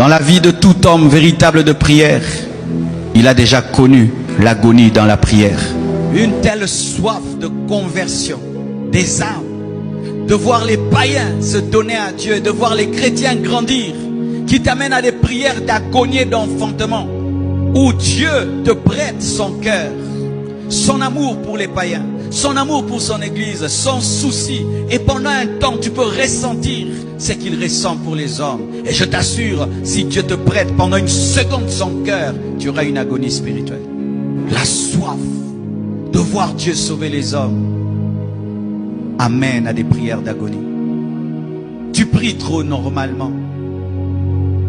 Dans la vie de tout homme véritable de prière, il a déjà connu l'agonie dans la prière. Une telle soif de conversion des âmes, de voir les païens se donner à Dieu, de voir les chrétiens grandir, qui t'amène à des prières d'agonie, d'enfantement, où Dieu te prête son cœur, son amour pour les païens, son amour pour son église, son souci. Et pendant un temps, tu peux ressentir ce qu'il ressent pour les hommes. Et je t'assure, si Dieu te prête pendant une seconde son cœur, tu auras une agonie spirituelle. La soif de voir Dieu sauver les hommes amène à des prières d'agonie. Tu pries trop normalement.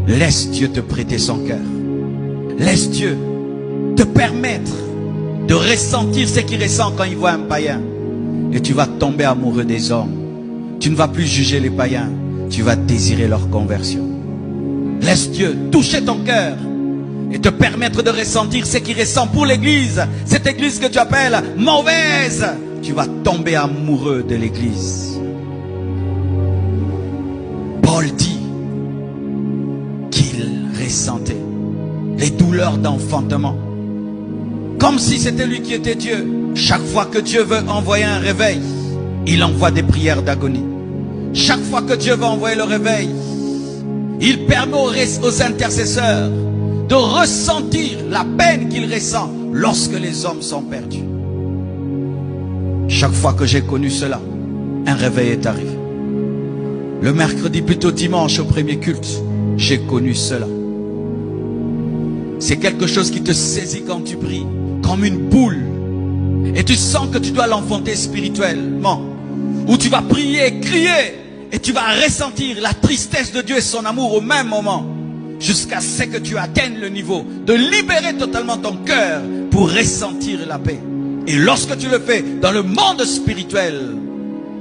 Laisse Dieu te prêter son cœur. Laisse Dieu te permettre de ressentir ce qu'il ressent quand il voit un païen. Et tu vas tomber amoureux des hommes. Tu ne vas plus juger les païens. Tu vas désirer leur conversion. Laisse Dieu toucher ton cœur et te permettre de ressentir ce qu'il ressent pour l'église. Cette église que tu appelles mauvaise. Tu vas tomber amoureux de l'église. Paul dit qu'il ressentait les douleurs d'enfantement, comme si c'était lui qui était Dieu. Chaque fois que Dieu veut envoyer un réveil, il envoie des prières d'agonie. Chaque fois que Dieu veut envoyer le réveil, il permet aux intercesseurs de ressentir la peine qu'ils ressentent lorsque les hommes sont perdus. Chaque fois que j'ai connu cela, un réveil est arrivé. Le mercredi, plutôt dimanche au premier culte, j'ai connu cela. C'est quelque chose qui te saisit quand tu pries, comme une boule. Et tu sens que tu dois l'enfanter spirituellement. Où tu vas prier, crier, et tu vas ressentir la tristesse de Dieu et son amour au même moment. Jusqu'à ce que tu atteignes le niveau de libérer totalement ton cœur pour ressentir la paix. Et lorsque tu le fais dans le monde spirituel,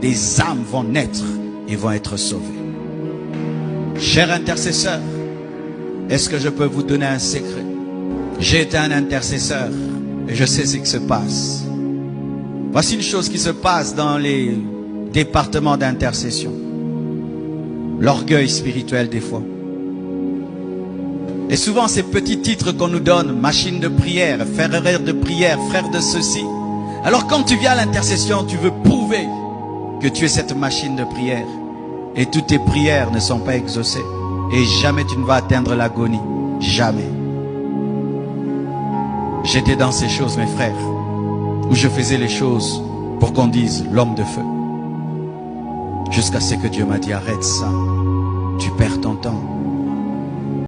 des âmes vont naître et vont être sauvées. Chers intercesseurs, est-ce que je peux vous donner un secret? J'ai été un intercesseur et je sais ce qui se passe. Voici une chose qui se passe dans les départements d'intercession. L'orgueil spirituel des fois. Et souvent ces petits titres qu'on nous donne, machine de prière, frère de prière, frère de ceci. Alors quand tu viens à l'intercession, tu veux prouver que tu es cette machine de prière. Et toutes tes prières ne sont pas exaucées. Et jamais tu ne vas atteindre l'agonie. Jamais. J'étais dans ces choses, mes frères, où je faisais les choses pour qu'on dise l'homme de feu. Jusqu'à ce que Dieu m'a dit, arrête ça. Tu perds ton temps.